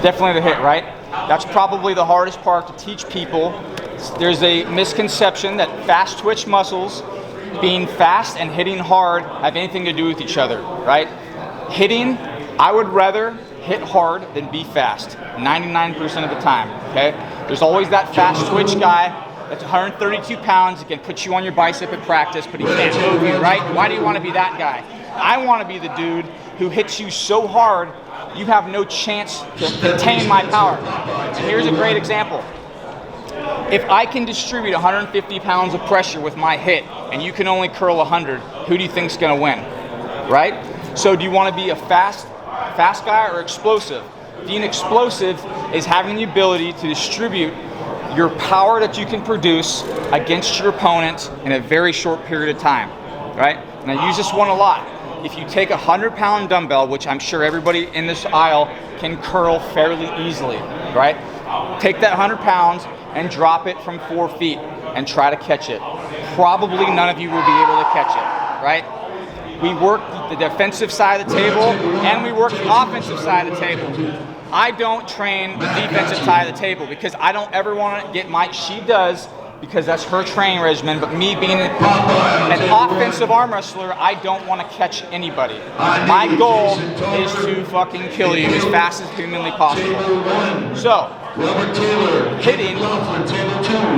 Definitely the hit, right? That's probably the hardest part to teach people. There's a misconception that fast twitch muscles, being fast and hitting hard, have anything to do with each other, right? Hitting, I would rather hit hard than be fast, 99% of the time, okay? There's always that fast twitch guy that's 132 pounds, he can put you on your bicep at practice, but he can't move you, right? Why do you want to be that guy? I want to be the dude who hits you so hard, you have no chance to contain my power. And here's a great example. If I can distribute 150 pounds of pressure with my hit, and you can only curl 100, who do you think's gonna win, right? So do you wanna be a fast guy or explosive? Being explosive is having the ability to distribute your power that you can produce against your opponent in a very short period of time, right? And I use this one a lot. If you take a 100-pound dumbbell, which I'm sure everybody in this aisle can curl fairly easily, right? Take that 100 pounds and drop it from 4 feet and try to catch it. Probably none of you will be able to catch it, right? We work the defensive side of the table and we work the offensive side of the table. I don't train the defensive side of the table because I don't ever want to get she does, because that's her training regimen, but me being an offensive arm wrestler, I don't want to catch anybody. My goal is to fucking kill you as fast as humanly possible. So, hitting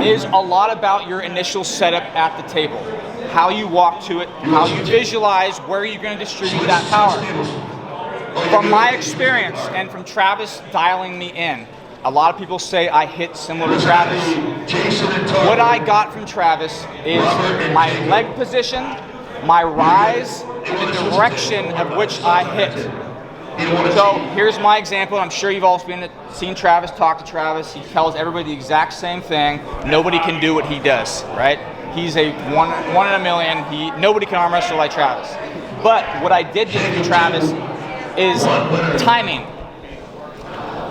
is a lot about your initial setup at the table. How you walk to it, how you visualize where you're going to distribute that power. From my experience and from Travis dialing me in, a lot of people say I hit similar to Travis. What I got from Travis is my leg position, my rise, and the direction of which I hit. So here's my example. I'm sure you've all seen Travis, talk to Travis. He tells everybody the exact same thing. Nobody can do what he does, right? He's a one in a million. Nobody can arm wrestle like Travis. But what I did get from Travis is timing.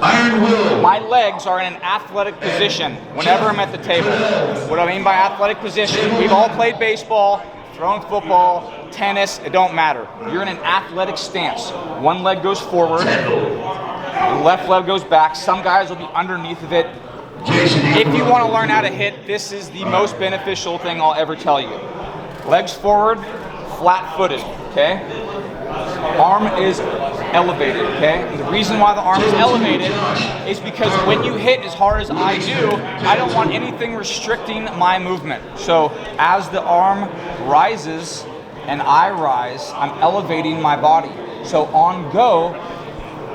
My legs are in an athletic position whenever I'm at the table. What do I mean by athletic position? We've all played baseball, thrown football, tennis, it don't matter. You're in an athletic stance. One leg goes forward, the left leg goes back. Some guys will be underneath of it. If you want to learn how to hit, this is the most beneficial thing I'll ever tell you. Legs forward, flat-footed, okay? Arm is elevated, okay? And the reason why the arm is elevated is because when you hit as hard as I do, I don't want anything restricting my movement. So as the arm rises and I rise, I'm elevating my body. So on go,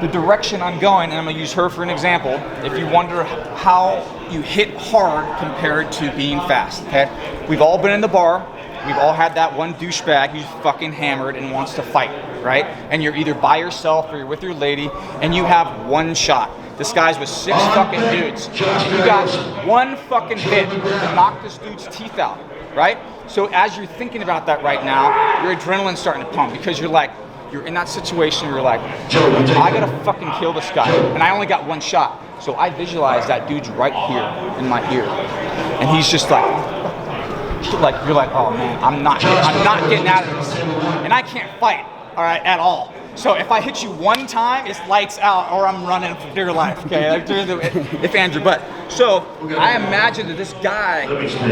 the direction I'm going, and I'm gonna use her for an example, if you wonder how you hit hard compared to being fast, okay? We've all been in the bar. We've all had that one douchebag who's fucking hammered and wants to fight, right? And you're either by yourself or you're with your lady and you have one shot. This guy's with 6 fucking dudes. You got one fucking hit to knock this dude's teeth out, right? So as you're thinking about that right now, your adrenaline's starting to pump because you're in that situation where you're like, I gotta fucking kill this guy. And I only got one shot. So I visualize that dude's right here in my ear. And he's just like you're like, oh man, I'm not getting out of this, and I can't fight, all right, at all. So if I hit you one time, it's lights out, or I'm running for dear life. Okay, if Andrew, but so I imagine that this guy,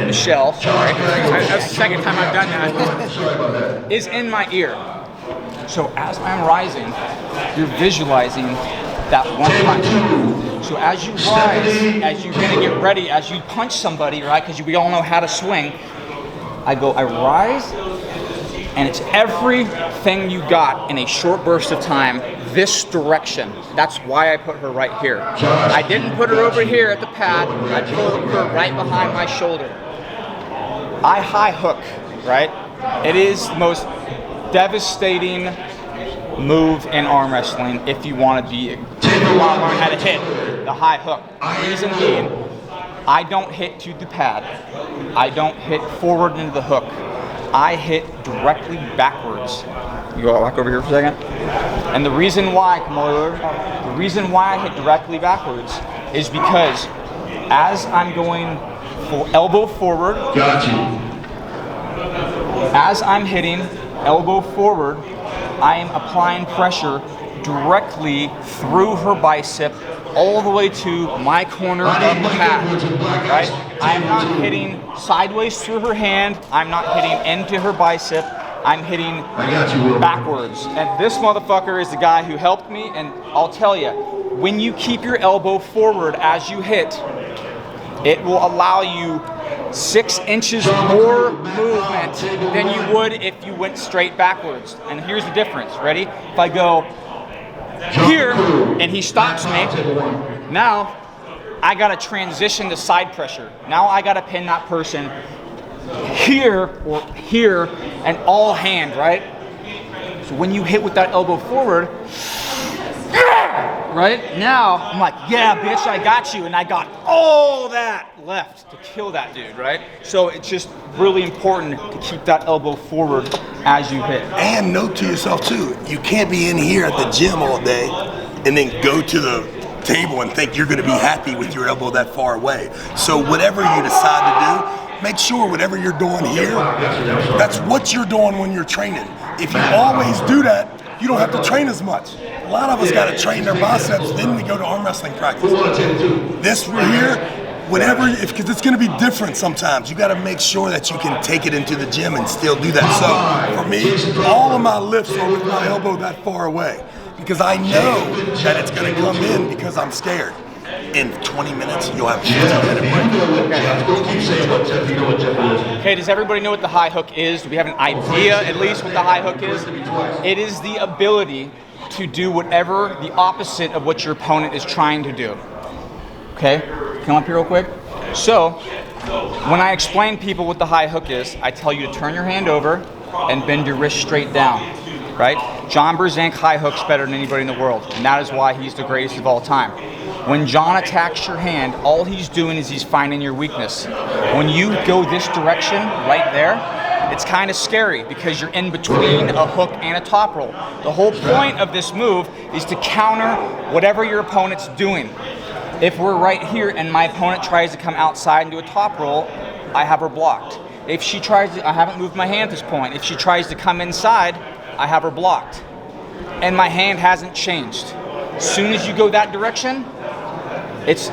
Michelle, sorry, that's the second time I've done that, is in my ear. So as I'm rising, you're visualizing that one punch. So as you rise, as you're gonna get ready, as you punch somebody, right? Because we all know how to swing. I rise, and it's everything you got in a short burst of time, this direction. That's why I put her right here. I didn't put her over here at the pad, I put her right behind my shoulder. I high hook, right? It is the most devastating move in arm wrestling if you want to learn how to hit the high hook. The reason being, I don't hit to the pad. I don't hit forward into the hook. I hit directly backwards. You go back over here for a second. And the reason why, I hit directly backwards is because as I'm going full elbow forward, as I'm hitting elbow forward, I am applying pressure directly through her bicep all the way to my corner of the mat, right? I'm not hitting sideways through her hand. I'm not hitting into her bicep. I'm hitting backwards. And this motherfucker is the guy who helped me, and I'll tell you, when you keep your elbow forward as you hit, it will allow you 6 inches more movement than you would if you went straight backwards. And here's the difference, ready? If I go here and he stops me, now I gotta transition to side pressure. Now I gotta pin that person here or here and all hand, right? So when you hit with that elbow forward, right? Now I'm like, yeah, bitch, I got you. And I got all that left to kill that dude, right? So it's just really important to keep that elbow forward as you hit. And note to yourself too, you can't be in here at the gym all day and then go to the table and think you're gonna be happy with your elbow that far away. So whatever you decide to do, make sure whatever you're doing here, that's what you're doing when you're training. If you always do that, you don't have to train as much. A lot of us got to train their biceps, then we go to arm wrestling practice. This right here, whatever, because it's going to be different sometimes. You got to make sure that you can take it into the gym and still do that. So for me, all of my lifts are with my elbow that far away because I know that it's going to come in because I'm scared. In 20 minutes, you'll have a 15-minute break. Okay, does everybody know what the high hook is? Do we have an idea at least what the high hook is? It is the ability to do whatever the opposite of what your opponent is trying to do. Okay, come up here real quick. So, when I explain people what the high hook is, I tell you to turn your hand over and bend your wrist straight down, right? John Berzank high hooks better than anybody in the world, and that is why he's the greatest of all time. When John attacks your hand, all he's doing is he's finding your weakness. When you go this direction, right there, it's kind of scary because you're in between a hook and a top roll. The whole point of this move is to counter whatever your opponent's doing. If we're right here and my opponent tries to come outside and do a top roll, I have her blocked. If she tries to, I haven't moved my hand at this point. If she tries to come inside, I have her blocked. And my hand hasn't changed. As soon as you go that direction, it's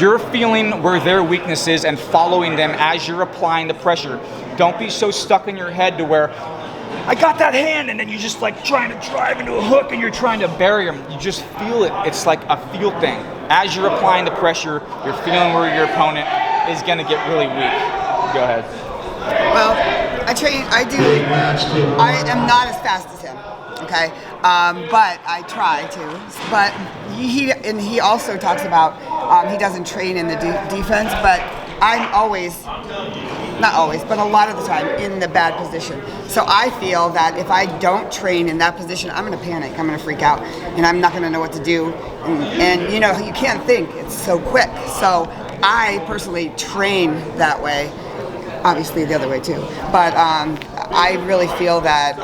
you're feeling where their weakness is and following them as you're applying the pressure. Don't be so stuck in your head to where I got that hand and then you just like trying to drive into a hook and you're trying to bury them. You just feel it. It's like a feel thing. As you're applying the pressure, you're feeling where your opponent is going to get really weak. Go ahead. Well, I am not as fast as him, okay? But I try to. But he also talks about he doesn't train in the defense, but I'm always, not always, but a lot of the time in the bad position. So I feel that if I don't train in that position, I'm going to panic, I'm going to freak out, and I'm not going to know what to do. And you know, you can't think, it's so quick. So I personally train that way, obviously the other way too. But I really feel that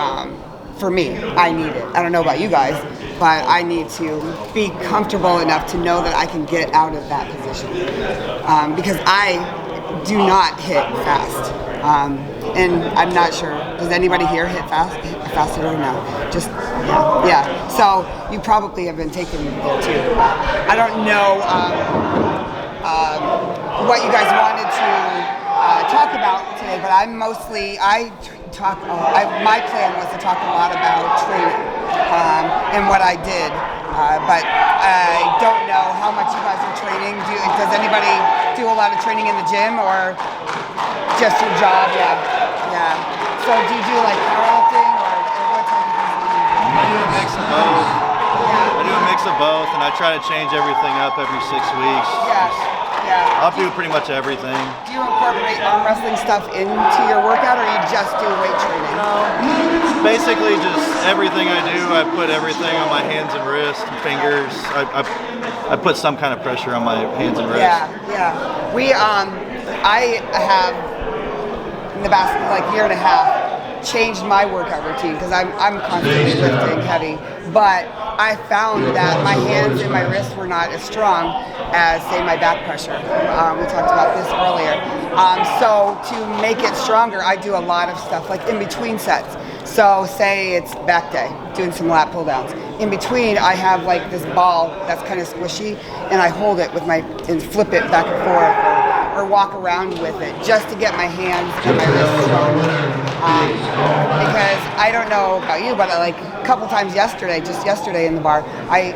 for me, I need it. I don't know about you guys, but I need to be comfortable enough to know that I can get out of that position. Because I do not hit fast. And I'm not sure, does anybody here hit faster or no? Just, yeah. So you probably have been taken there too. I don't know what you guys wanted to talk about today, but my plan was to talk a lot about training and what I did, but I don't know how much you guys are training. Does anybody do a lot of training in the gym or just your job? Yeah. So do you do like powerlifting or what type of things do you do? I do a mix of both. Yeah. I do a mix of both, and I try to change everything up every 6 weeks. Yeah. I'll do pretty much everything. Do you incorporate arm wrestling stuff into your workout, or you just do weight training? Basically, just everything I do, I put everything on my hands and wrists and fingers. I put some kind of pressure on my hands and wrists. Yeah. I have in the past year and a half changed my workout routine because I'm constantly lifting heavy, but I found that my hands and my wrists were not as strong as, say, my back pressure. We talked about this earlier. So to make it stronger, I do a lot of stuff like in between sets. So say it's back day, doing some lat pull downs. in between, I have like this ball that's kind of squishy, and I hold it with and flip it back and forth, or walk around with it, just to get my hands and my wrists strong. Because I don't know about you, but like a couple times just yesterday in the bar, I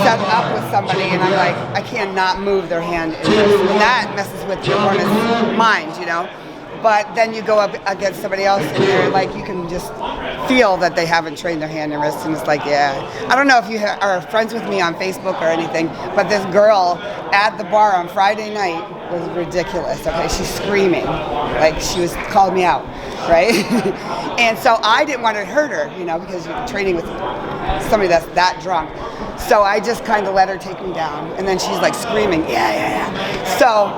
set up with somebody, and I'm like, I cannot move their hand, and that messes with your opponent's mind, you know. But then you go up against somebody else, and they're like, you can just feel that they haven't trained their hand and wrist, and it's like, yeah. I don't know if you are friends with me on Facebook or anything, but this girl at the bar on Friday night was ridiculous. Okay, she's screaming, like she was calling me out, right? And so I didn't want to hurt her, you know, because you're training with somebody that's that drunk. So I just kind of let her take me down, and then she's like screaming, yeah. So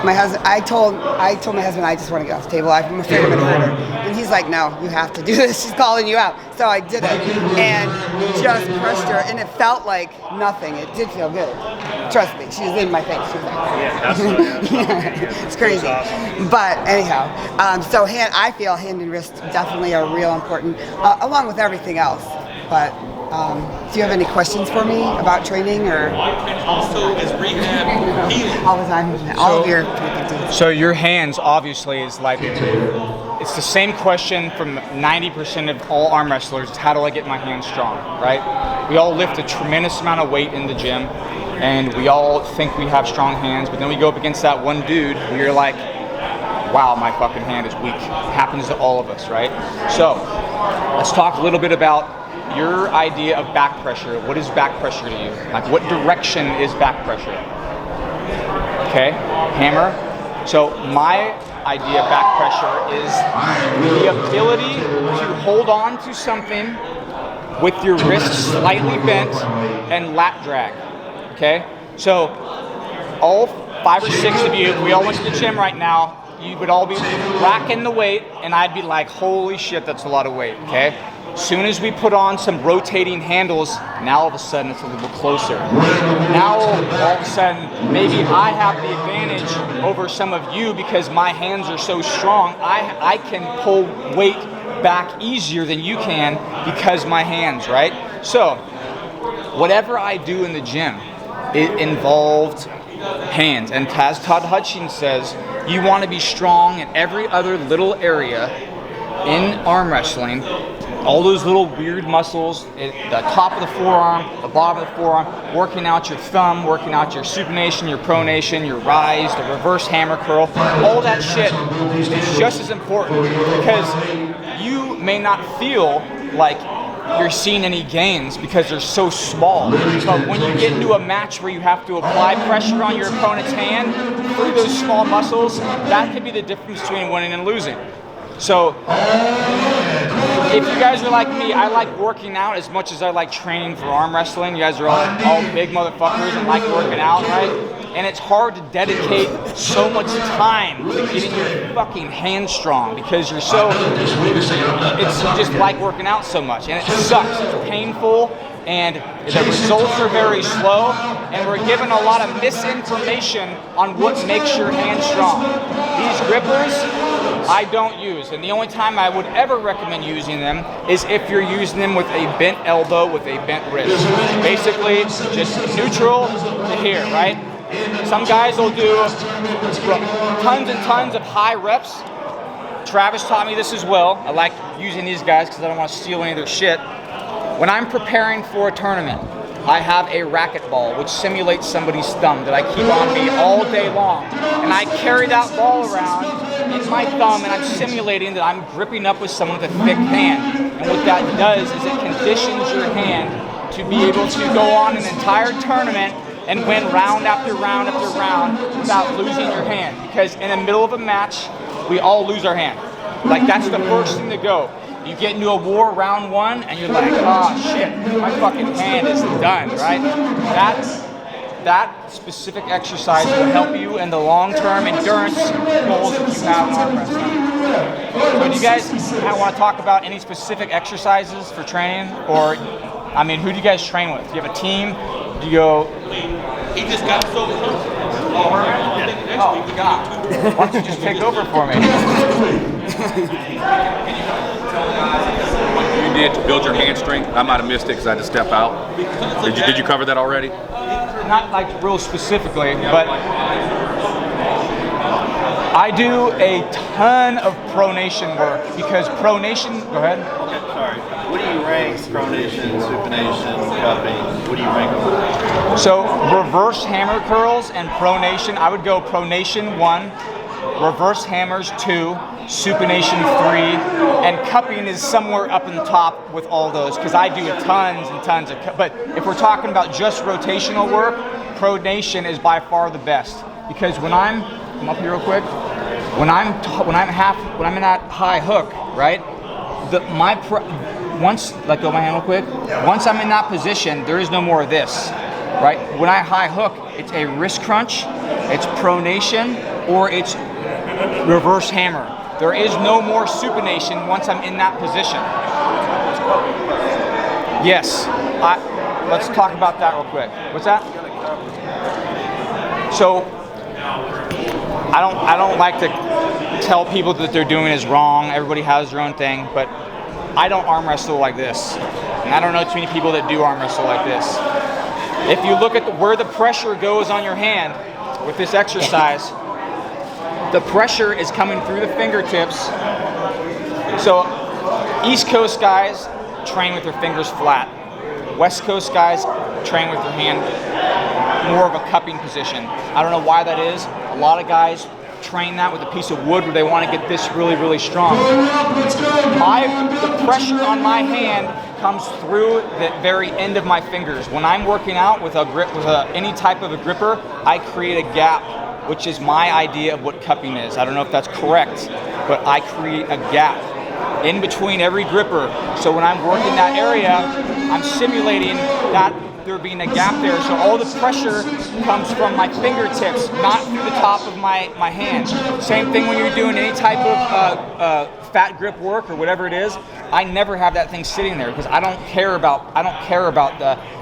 my husband, I told my husband, I just want to get off the table. I'm afraid I'm going to hurt her. And he's like, no, you have to do this. She's calling you out. So I did it and just crushed her. And it felt like nothing. It did feel good. Trust me. She was in my face. She was like, yeah, it's crazy. Awesome. But anyhow, so I feel hand and wrist definitely are real important, along with everything else. But do you have any questions for me about training or? Also, is rehab healing? All the time. All of your. So your hands obviously is like, it's the same question from 90% of all arm wrestlers. How do I get my hands strong, right? We all lift a tremendous amount of weight in the gym, and we all think we have strong hands, but then we go up against that one dude where you're like, wow, my fucking hand is weak. It happens to all of us, right? So let's talk a little bit about your idea of back pressure. What is back pressure to you? Like, what direction is back pressure? Okay, hammer. So my idea of back pressure is the ability to hold on to something with your wrists slightly bent and lat drag. Okay, so all 5 or 6 of you, if we all went to the gym right now, you would all be racking the weight, and I'd be like, holy shit, that's a lot of weight, okay? Soon as we put on some rotating handles, now all of a sudden it's a little closer. Now all of a sudden, maybe I have the advantage over some of you because my hands are so strong. I can pull weight back easier than you can because my hands, right? So, whatever I do in the gym, it involved hands. And as Todd Hutchings says, you want to be strong in every other little area in arm wrestling. All those little weird muscles, the top of the forearm, the bottom of the forearm, working out your thumb, working out your supination, your pronation, your rise, the reverse hammer curl, all that shit is just as important because you may not feel like you're seeing any gains because they're so small. But when you get into a match where you have to apply pressure on your opponent's hand through those small muscles, that could be the difference between winning and losing. So, if you guys are like me, I like working out as much as I like training for arm wrestling. You guys are all big motherfuckers and like working out, right? And it's hard to dedicate so much time to getting your fucking hands strong because you're so, it's just like working out so much. And it sucks, it's painful, and the results are very slow, and we're given a lot of misinformation on what makes your hands strong. These grippers, I don't use, and the only time I would ever recommend using them is if you're using them with a bent elbow, with a bent wrist. Basically, just neutral to here, right? Some guys will do tons and tons of high reps. Travis taught me this as well. I like using these guys because I don't want to steal any of their shit. When I'm preparing for a tournament, I have a racquetball which simulates somebody's thumb that I keep on me all day long. And I carry that ball around in my thumb and I'm simulating that I'm gripping up with someone with a thick hand. And what that does is it conditions your hand to be able to go on an entire tournament and win round after round after round without losing your hand. Because in the middle of a match, we all lose our hand. Like, that's the first thing to go. You get into a war round 1 and you're like, oh shit, my fucking hand is done, right? That specific exercise will help you in the long-term endurance goals that you have in arm wrestling. So do you guys want to talk about any specific exercises for training? Or, I mean, who do you guys train with? Do you have a team? Do you go... He just got so comfortable. Oh, God. Why don't you just take over for me? Can you tell the guys what you're did to build your hand strength? I might have missed it because I had to step out. Did you cover that already? Not like real specifically, but I do a ton of pronation work because pronation. Go ahead. Okay, sorry. What do you rank pronation, supination, cupping? What do you rank them? So reverse hammer curls and pronation, I would go pronation 1, reverse hammers 2, supination 3, and cupping is somewhere up in the top with all those because I do tons and tons of but if we're talking about just rotational work, pronation is by far the best because when I'm up here real quick, when I'm in that high hook, right? Once let go of my hand real quick. Once I'm in that position, there is no more of this, right? When I high hook, it's a wrist crunch, it's pronation, or it's reverse hammer. There is no more supination once I'm in that position. Yes. Let's talk about that real quick. What's that? So I don't like to tell people that they're doing is wrong. Everybody has their own thing, but I don't arm wrestle like this. And I don't know too many people that do arm wrestle like this. If you look at where the pressure goes on your hand with this exercise, the pressure is coming through the fingertips. So East Coast guys train with their fingers flat. West Coast guys train with their hand more of a cupping position. I don't know why that is. A lot of guys train that with a piece of wood where they want to get this really, really strong. The pressure on my hand comes through the very end of my fingers. When I'm working out with any type of a gripper, I create a gap, which is my idea of what cupping is. I don't know if that's correct, but I create a gap in between every gripper. So when I'm working that area, I'm simulating that there being a gap there. So all the pressure comes from my fingertips, not through the top of my hand. Same thing when you're doing any type of fat grip work or whatever it is. I never have that thing sitting there because I don't care about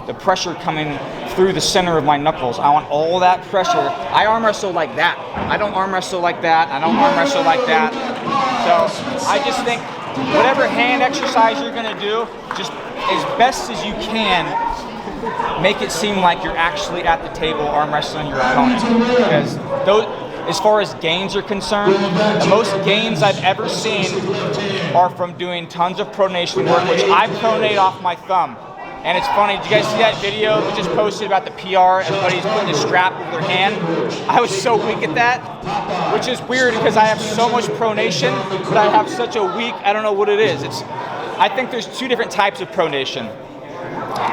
the pressure coming through the center of my knuckles. I want all that pressure. I arm wrestle like that. I don't arm wrestle like that. I don't arm wrestle like that. So I just think whatever hand exercise you're gonna do, just as best as you can, make it seem like you're actually at the table arm wrestling your opponent. Because as far as gains are concerned, the most gains I've ever seen are from doing tons of pronation work, which I pronate off my thumb. And it's funny, did you guys see that video we just posted about the PR? Everybody's putting a strap over their hand. I was so weak at that, which is weird because I have so much pronation, but I have such a weak, I don't know what it is. I think there's two different types of pronation.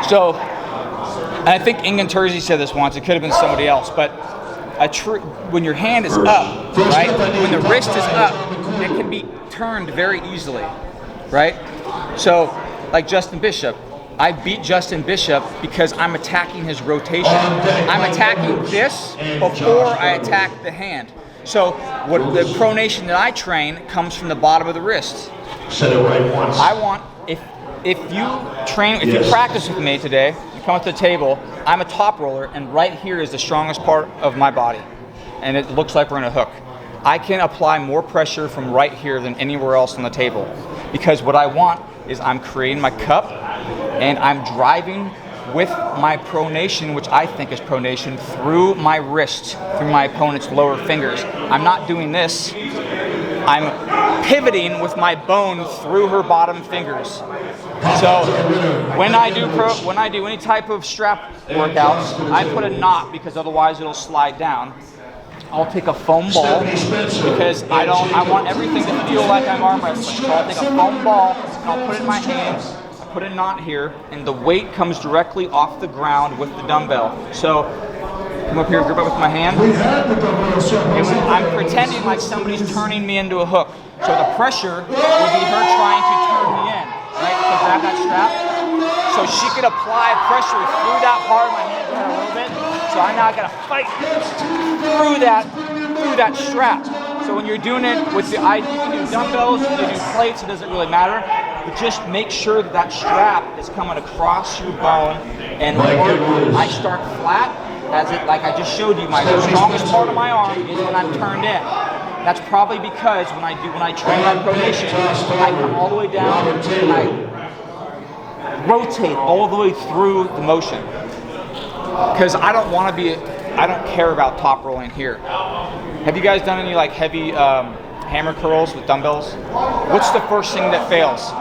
So, and I think Ingan Terzi said this once, it could have been somebody else, but when your hand is up, right? When the wrist is up, it can be turned very easily, right? So, like Justin Bishop, I beat Justin Bishop because I'm attacking his rotation. I'm attacking this before I attack the hand. So, what the pronation that I train comes from the bottom of the wrist. I want, if you practice with me today, you come up to the table, I'm a top roller, and right here is the strongest part of my body. And it looks like we're in a hook. I can apply more pressure from right here than anywhere else on the table. Because what I want is I'm creating my cup, and I'm driving with my pronation, which I think is pronation, through my wrist, through my opponent's lower fingers. I'm not doing this. I'm pivoting with my bone through her bottom fingers. So when I do any type of strap workouts, I put a knot because otherwise it'll slide down. I'll take a foam ball because I want everything to feel like I'm arm wrestling. So I'll take a foam ball and I'll put it in my hand, put a knot here, and the weight comes directly off the ground with the dumbbell. So come up here, grip it with my hand. And I'm pretending like somebody's turning me into a hook. So the pressure would be her trying to turn me in, right? So grab that strap. So she could apply pressure through that part of my hand a little bit. So I now gotta fight through that strap. So when you're doing it with you can do dumbbells, you can do plates, it doesn't really matter. But just make sure that strap is coming across your bone. And I start flat, like I just showed you, the strongest part of my arm is when I'm turned in. That's probably because when I train my pronation, I come all the way down and I rotate all the way through the motion. Because I don't care about top rolling here. Have you guys done any like heavy hammer curls with dumbbells? What's the first thing that fails?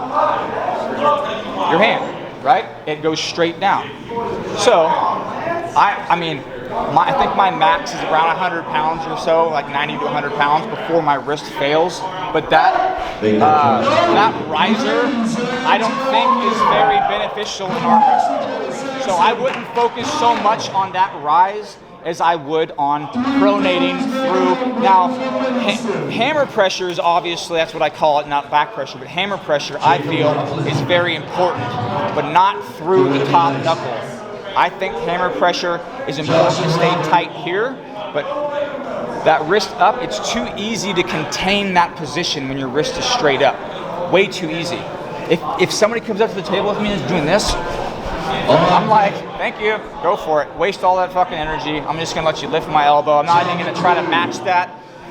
Your hand, right? It goes straight down. So, I think my max is around 100 pounds or so, like 90 to 100 pounds before my wrist fails. But that riser, I don't think is very beneficial in arm wrestling. So I wouldn't focus so much on that rise as I would on pronating through. Now, hammer pressure is obviously, that's what I call it, not back pressure, but hammer pressure I feel is very important, but not through the top knuckle. I think hammer pressure is important to stay tight here, but that wrist up, it's too easy to contain that position when your wrist is straight up. Way too easy. If somebody comes up to the table with me and is doing this, I'm like, thank you, go for it. Waste all that fucking energy. I'm just gonna let you lift my elbow. I'm not even gonna try to match that.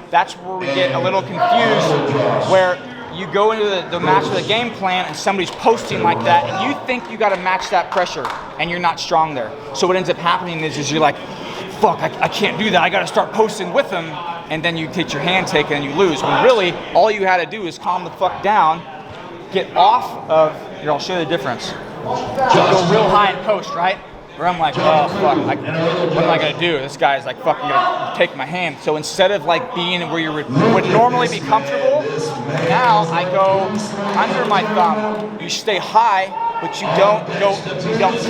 That's where we get a little confused, where you go into the match with a game plan and somebody's posting like that and you think you gotta match that pressure and you're not strong there. So what ends up happening is you're like, fuck, I can't do that. I gotta start posting with them, and then you get your hand taken and you lose. When really, all you had to do is calm the fuck down, get off of, here, I'll show you the difference. Go real high in post, right? Where I'm like, oh fuck, what am I gonna do? This guy's like fucking gonna take my hand. So instead of like being where you would normally be comfortable, now I go under my thumb. You stay high, but you don't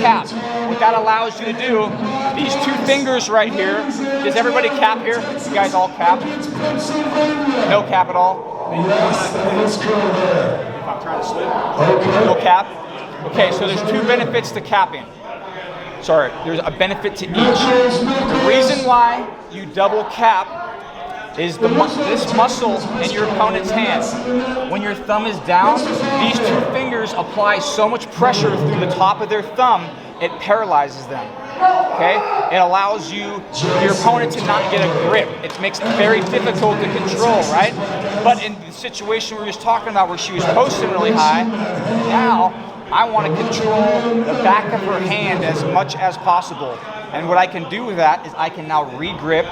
cap. What that allows you to do, these two fingers right here, does everybody cap here? You guys all cap? No cap at all? If I'm trying to slip, no cap? Okay, so there's two benefits to capping. Sorry, there's a benefit to each. The reason why you double cap is this muscle in your opponent's hand. When your thumb is down, these two fingers apply so much pressure through the top of their thumb, it paralyzes them. Okay? It allows your opponent to not get a grip. It makes it very difficult to control, right? But in the situation we were just talking about where she was posting really high, now I want to control the back of her hand as much as possible. And what I can do with that is I can now re-grip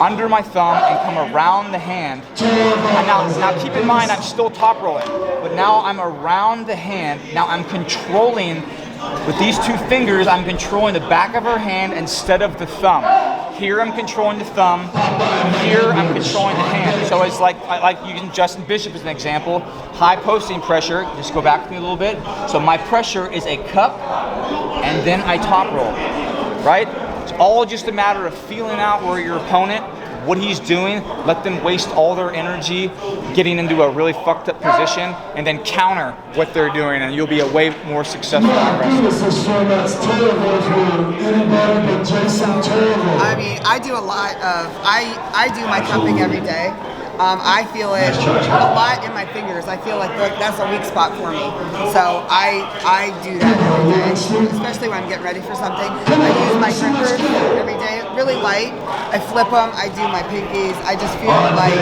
under my thumb and come around the hand. And now keep in mind, I'm still top rolling, but now I'm around the hand. Now I'm controlling, with these two fingers, I'm controlling the back of her hand instead of the thumb. Here I'm controlling the thumb, here I'm controlling the hand. So it's like using Justin Bishop as an example, high posting pressure, just go back with me a little bit. So my pressure is a cup, and then I top roll, right? It's all just a matter of feeling out where your opponent, what he's doing, let them waste all their energy getting into a really fucked up position, and then counter what they're doing, and you'll be a way more successful wrestler. I mean, I do a lot of, I do my cupping every day. I feel it a lot in my fingers. I feel like that's a weak spot for me. So I do that every day, especially when I'm getting ready for something. I use my grippers every day, really light. I flip them, I do my pinkies. I just feel like,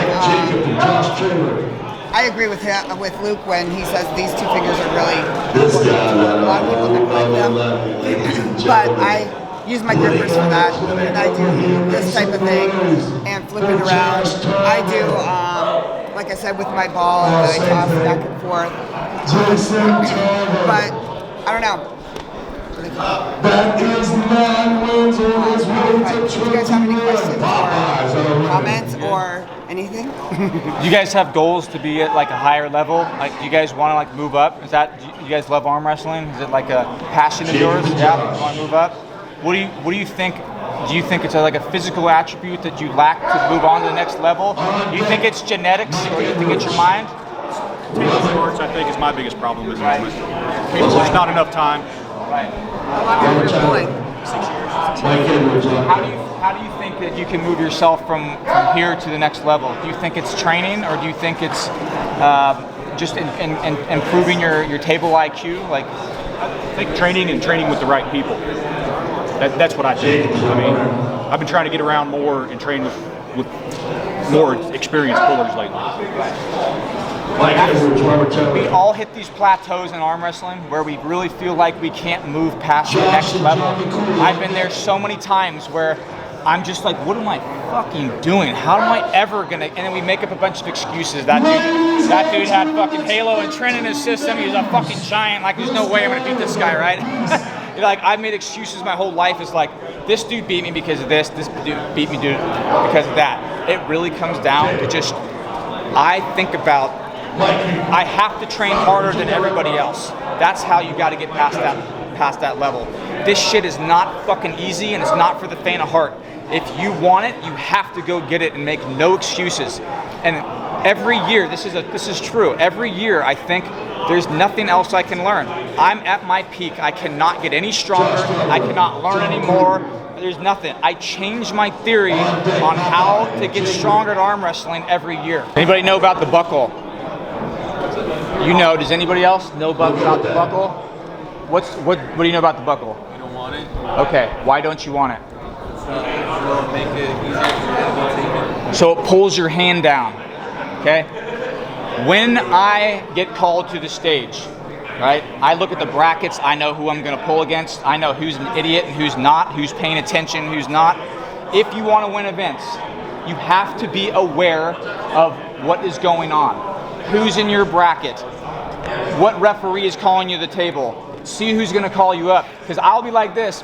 I agree with Luke when he says these two fingers are really important. A lot of people neglect them. But I use my grippers for that, and I do this type of thing and flip it around. I do, like I said, with my ball that I toss back and forth. But I don't know. Do you guys have any questions or comments or anything? Do you guys have goals to be at like a higher level? Like, do you guys want to like move up? Is that, do you guys love arm wrestling? Is it like a passion of yours? Yeah, you want to move up? What do you think? Do you think it's like a physical attribute that you lack to move on to the next level? Do you think it's genetics, or do you think it's your mind? Table sports, I think, is my biggest problem at the moment. There's not enough time. Right. How long have you been going? 6 years. How do you think that you can move yourself from here to the next level? Do you think it's training, or do you think it's just in improving your table IQ? Like, I think training with the right people. That's what I think. I mean, I've been trying to get around more and train with more experienced pullers lately. We all hit these plateaus in arm wrestling where we really feel like we can't move past the next level. I've been there so many times where I'm just like, what am I fucking doing? How am I ever gonna? And then we make up a bunch of excuses. That dude had fucking Halo and Trent in his system. He was a fucking giant. Like, there's no way I'm gonna beat this guy, right? Like, I've made excuses my whole life. Is like, this dude beat me because of this. This dude beat me because of that. It really comes down to just, I think about, I have to train harder than everybody else. That's how you got to get past that level. This shit is not fucking easy, and it's not for the faint of heart. If you want it, you have to go get it and make no excuses. And every year, this is true. Every year, I think there's nothing else I can learn. I'm at my peak. I cannot get any stronger. I cannot learn anymore. There's nothing. I change my theory on how to get stronger at arm wrestling every year. Anybody know about the buckle? You know. Does anybody else know about the buckle? What do you know about the buckle? You don't want it? Okay. Why don't you want it? It'll make it easier for you to take it. So it pulls your hand down. Okay. When I get called to the stage, right, I look at the brackets. I know who I'm going to pull against. I know who's an idiot and who's not, who's paying attention, who's not. If you want to win events, you have to be aware of what is going on. Who's in your bracket? What referee is calling you to the table? See who's going to call you up. Because I'll be like this.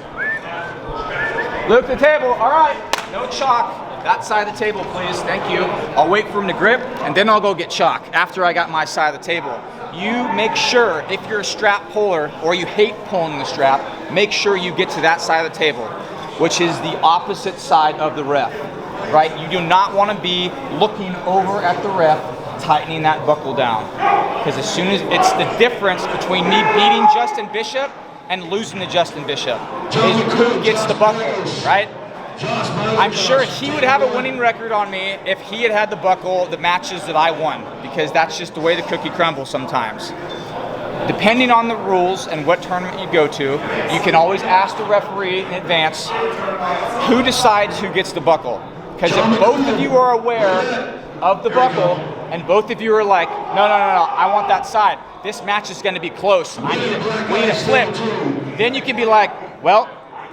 Look at the table. All right. No chalk. That side of the table, please. Thank you. I'll wait for him to grip, and then I'll go get chalk after I got my side of the table. You make sure, if you're a strap puller or you hate pulling the strap, make sure you get to that side of the table, which is the opposite side of the ref, right? You do not want to be looking over at the ref, tightening that buckle down. Because as soon as it's the difference between me beating Justin Bishop and losing to Justin Bishop is who gets the buckle, right? I'm sure he would have a winning record on me if he had the buckle the matches that I won, because that's just the way the cookie crumbles sometimes. Depending on the rules and what tournament you go to, you can always ask the referee in advance who decides who gets the buckle. Because if both of you are aware of the buckle and both of you are like, no, I want that side. This match is going to be close. We need a flip. Then you can be like, well,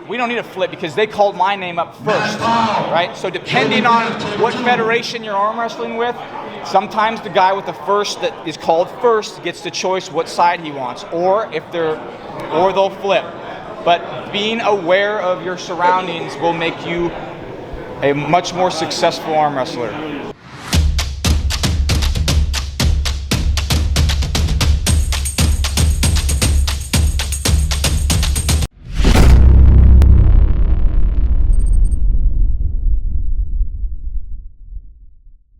we don't need a flip because they called my name up first, right? So depending on what federation you're arm wrestling with, sometimes the guy with the first that is called first gets the choice what side he wants, or they'll flip. But being aware of your surroundings will make you a much more successful arm wrestler.